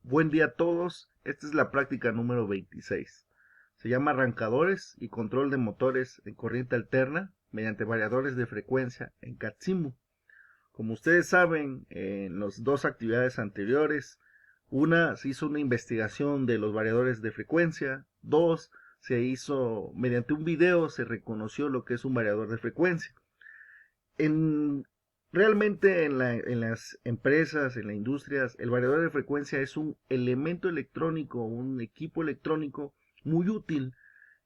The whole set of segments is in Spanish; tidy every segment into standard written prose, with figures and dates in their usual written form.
Buen día a todos. Esta es la práctica número 26. Se llama arrancadores y control de motores en corriente alterna mediante variadores de frecuencia en Katsimu. Como ustedes saben, en las dos actividades anteriores, una se hizo una investigación de los variadores de frecuencia, dos se hizo mediante un video, se reconoció lo que es un variador de frecuencia. En, Realmente en las empresas, en las industrias, el variador de frecuencia es un elemento electrónico, un equipo electrónico muy útil.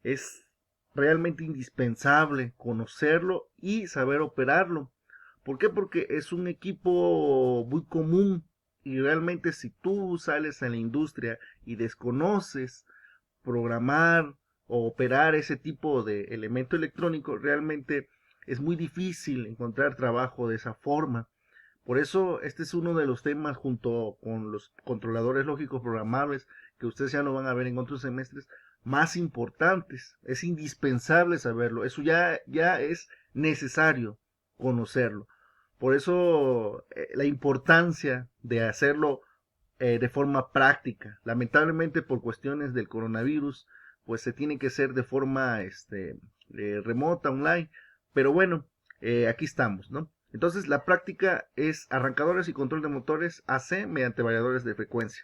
Es realmente indispensable conocerlo y saber operarlo. ¿Por qué? Porque es un equipo muy común y realmente si tú sales a la industria y desconoces programar o operar ese tipo de elemento electrónico, realmente es muy difícil encontrar trabajo de esa forma. Por eso este es uno de los temas junto con los controladores lógicos programables que ustedes ya no van a ver en otros semestres más importantes. Es indispensable saberlo. Eso ya es necesario conocerlo. Por eso la importancia de hacerlo de forma práctica. Lamentablemente por cuestiones del coronavirus, pues se tiene que hacer de forma remota, online. Pero bueno, aquí estamos, ¿no? Entonces la práctica es arrancadores y control de motores AC mediante variadores de frecuencia.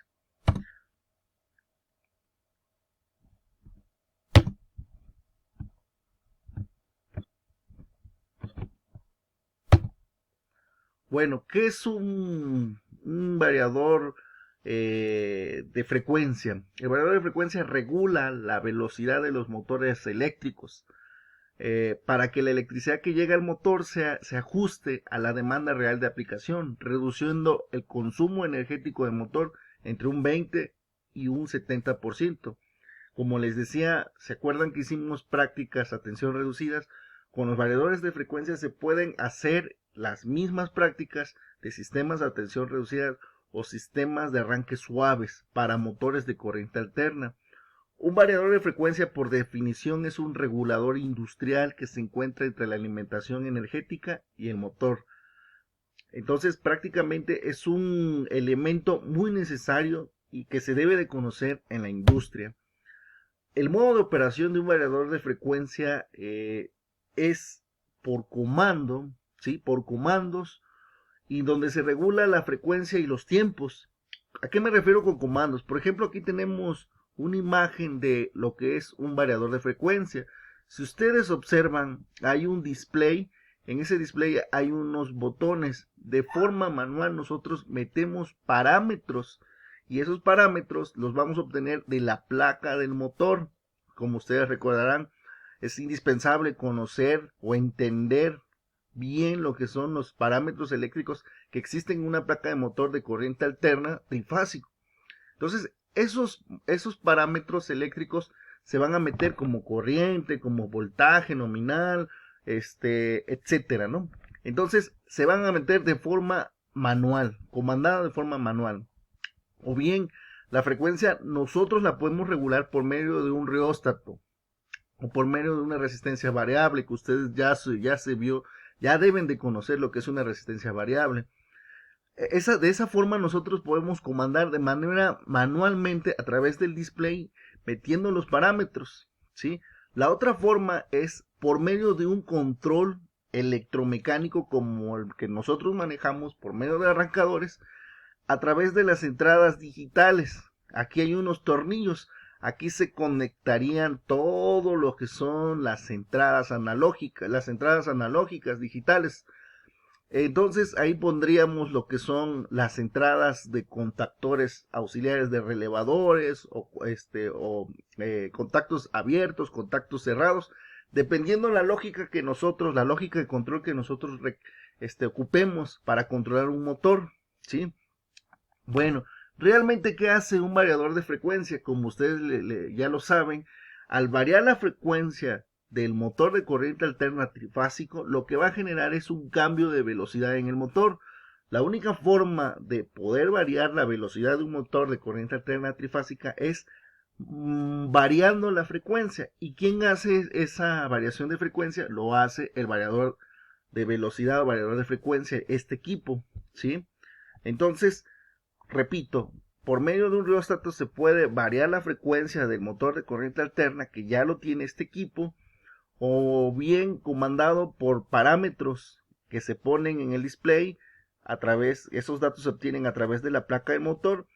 Bueno, ¿qué es un variador de frecuencia? El variador de frecuencia regula la velocidad de los motores eléctricos para que la electricidad que llega al motor se ajuste a la demanda real de aplicación, reduciendo el consumo energético del motor entre un 20 y un 70%. Como les decía, ¿se acuerdan que hicimos prácticas a tensión reducidas? Con los variadores de frecuencia se pueden hacer las mismas prácticas de sistemas de tensión reducida o sistemas de arranque suaves para motores de corriente alterna. Un variador de frecuencia por definición es un regulador industrial que se encuentra entre la alimentación energética y el motor. Entonces prácticamente es un elemento muy necesario y que se debe de conocer en la industria. El modo de operación de un variador de frecuencia es por comando, ¿sí? Por comandos y donde se regula la frecuencia y los tiempos. ¿A qué me refiero con comandos? Por ejemplo, aquí tenemos una imagen de lo que es un variador de frecuencia. Si ustedes observan, hay un display. En ese display hay unos botones. De forma manual nosotros metemos parámetros y esos parámetros los vamos a obtener de la placa del motor. Como ustedes recordarán, es indispensable conocer o entender bien lo que son los parámetros eléctricos que existen en una placa de motor de corriente alterna trifásico. Entonces, esos parámetros eléctricos se van a meter como corriente, como voltaje nominal, etcétera, ¿no? Entonces, se van a meter de forma manual, comandada de forma manual. O bien, la frecuencia nosotros la podemos regular por medio de un rióstato o por medio de una resistencia variable que ustedes ya se vio, ya deben de conocer lo que es una resistencia variable. De esa forma nosotros podemos comandar de manera manualmente a través del display metiendo los parámetros, ¿sí? La otra forma es por medio de un control electromecánico como el que nosotros manejamos por medio de arrancadores a través de las entradas digitales. Aquí hay unos tornillos. Aquí se conectarían todo lo que son las entradas analógicas digitales. Entonces ahí pondríamos lo que son las entradas de contactores auxiliares de relevadores o contactos abiertos, contactos cerrados, dependiendo la lógica la lógica de control que nosotros ocupemos para controlar un motor, ¿sí? Bueno, realmente ¿qué hace un variador de frecuencia? Como ustedes ya lo saben, al variar la frecuencia del motor de corriente alterna trifásico, lo que va a generar es un cambio de velocidad en el motor. La única forma de poder variar la velocidad de un motor de corriente alterna trifásica es variando la frecuencia. ¿Y quién hace esa variación de frecuencia? Lo hace el variador de velocidad o variador de frecuencia, este equipo, ¿sí? Entonces, repito, por medio de un rióstato se puede variar la frecuencia del motor de corriente alterna, que ya lo tiene este equipo, o bien comandado por parámetros que se ponen en el display. Esos datos se obtienen a través de la placa de motor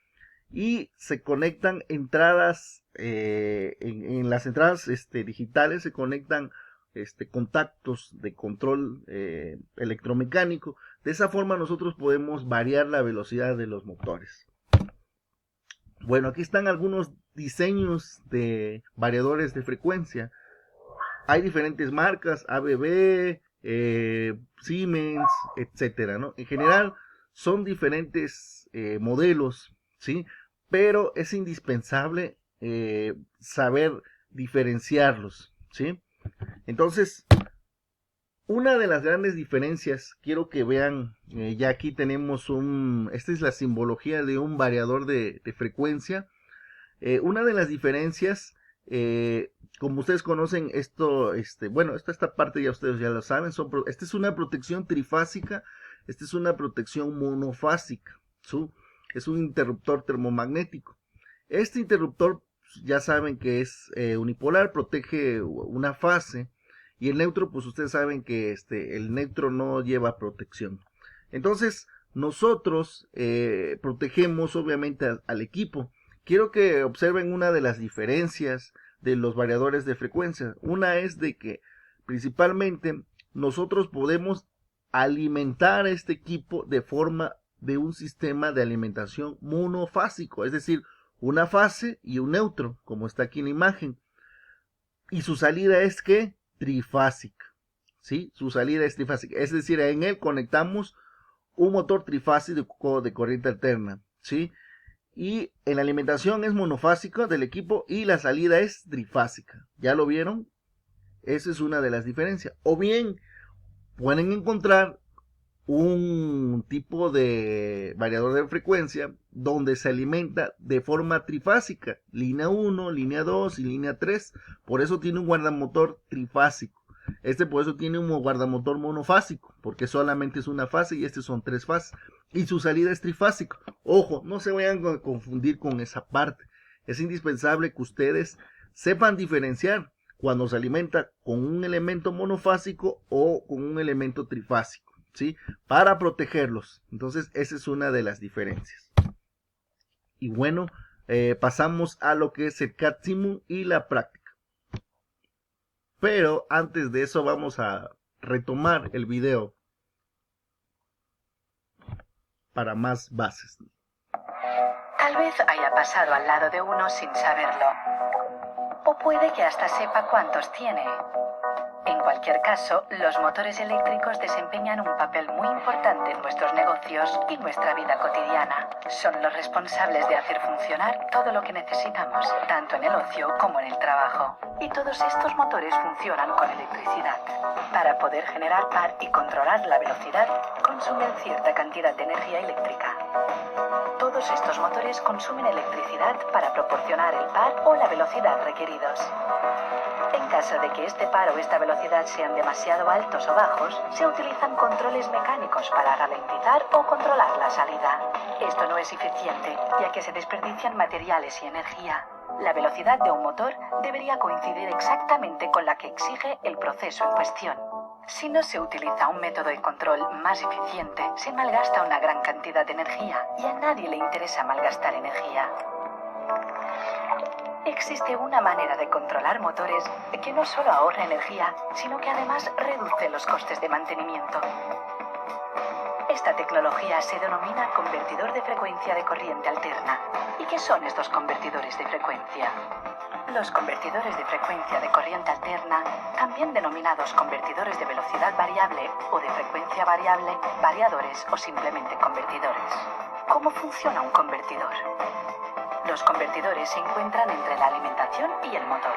y se conectan entradas, en las entradas digitales se conectan contactos de control electromecánico. De esa forma nosotros podemos variar la velocidad de los motores. Bueno, aquí están algunos diseños de variadores de frecuencia. Hay diferentes marcas, ABB, Siemens, etcétera, ¿no? En general son diferentes modelos, ¿sí? Pero es indispensable saber diferenciarlos, ¿sí? Entonces, una de las grandes diferencias, quiero que vean, ya aquí tenemos esta es la simbología de un variador de frecuencia. Una de las diferencias, como ustedes conocen, esta parte ya ustedes ya lo saben, esta es una protección trifásica, esta es una protección monofásica, es un interruptor termomagnético. Este interruptor, ya saben que es unipolar, protege una fase, y el neutro, pues ustedes saben que el neutro no lleva protección. Entonces, nosotros protegemos obviamente al equipo. Quiero que observen una de las diferencias de los variadores de frecuencia. Una es de que principalmente nosotros podemos alimentar este equipo de forma de un sistema de alimentación monofásico, es decir, una fase y un neutro, como está aquí en la imagen. Y su salida es que trifásica, ¿sí? Su salida es trifásica, es decir, en él conectamos un motor trifásico de corriente alterna, ¿sí? Y en la alimentación es monofásica del equipo y la salida es trifásica. ¿Ya lo vieron? Esa es una de las diferencias. O bien pueden encontrar un tipo de variador de frecuencia donde se alimenta de forma trifásica, línea 1, línea 2 y línea 3. Por eso tiene un guardamotor trifásico. Por eso tiene un guardamotor monofásico, porque solamente es una fase y son 3 fases. Y su salida es trifásico. Ojo, no se vayan a confundir con esa parte. Es indispensable que ustedes sepan diferenciar cuando se alimenta con un elemento monofásico o con un elemento trifásico, ¿sí? Para protegerlos. Entonces, esa es una de las diferencias. Y bueno, pasamos a lo que es el CAD Simul y la práctica. Pero antes de eso vamos a retomar el video para más bases. Tal vez haya pasado al lado de uno sin saberlo. O puede que hasta sepa cuántos tiene. En cualquier caso, los motores eléctricos desempeñan un papel muy importante en nuestros negocios y nuestra vida cotidiana. Son los responsables de hacer funcionar todo lo que necesitamos, tanto en el ocio como en el trabajo. Y todos estos motores funcionan con electricidad. Para poder generar par y controlar la velocidad, consumen cierta cantidad de energía eléctrica. Todos estos motores consumen electricidad para proporcionar el par o la velocidad requeridos. En caso de que este par o esta velocidad sean demasiado altos o bajos, se utilizan controles mecánicos para ralentizar o controlar la salida. Esto no es eficiente, ya que se desperdician materiales y energía. La velocidad de un motor debería coincidir exactamente con la que exige el proceso en cuestión. Si no se utiliza un método de control más eficiente, se malgasta una gran cantidad de energía y a nadie le interesa malgastar energía. Existe una manera de controlar motores que no solo ahorra energía, sino que además reduce los costes de mantenimiento. Esta tecnología se denomina convertidor de frecuencia de corriente alterna. ¿Y qué son estos convertidores de frecuencia? Los convertidores de frecuencia de corriente alterna, también denominados convertidores de velocidad variable o de frecuencia variable, variadores o simplemente convertidores. ¿Cómo funciona un convertidor? Los convertidores se encuentran entre la alimentación y el motor.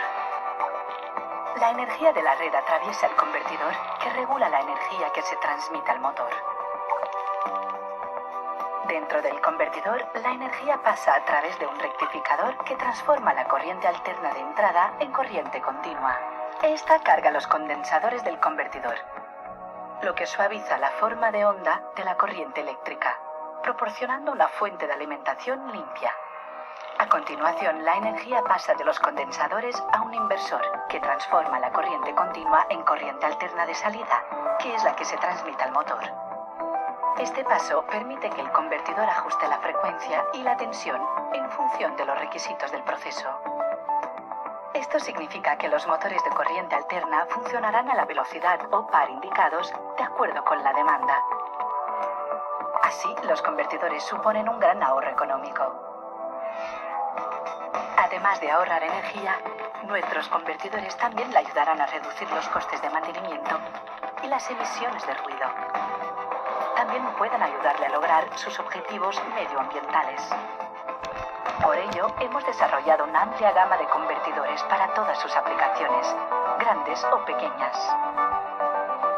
La energía de la red atraviesa el convertidor, que regula la energía que se transmite al motor. Dentro del convertidor, la energía pasa a través de un rectificador que transforma la corriente alterna de entrada en corriente continua. Esta carga los condensadores del convertidor, lo que suaviza la forma de onda de la corriente eléctrica, proporcionando una fuente de alimentación limpia. A continuación, la energía pasa de los condensadores a un inversor, que transforma la corriente continua en corriente alterna de salida, que es la que se transmite al motor. Este paso permite que el convertidor ajuste la frecuencia y la tensión en función de los requisitos del proceso. Esto significa que los motores de corriente alterna funcionarán a la velocidad o par indicados de acuerdo con la demanda. Así, los convertidores suponen un gran ahorro económico. Además de ahorrar energía, nuestros convertidores también le ayudarán a reducir los costes de mantenimiento y las emisiones de ruido. También pueden ayudarle a lograr sus objetivos medioambientales. Por ello, hemos desarrollado una amplia gama de convertidores para todas sus aplicaciones, grandes o pequeñas.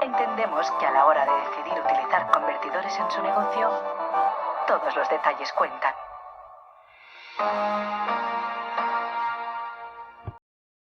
Entendemos que a la hora de decidir utilizar convertidores en su negocio, todos los detalles cuentan.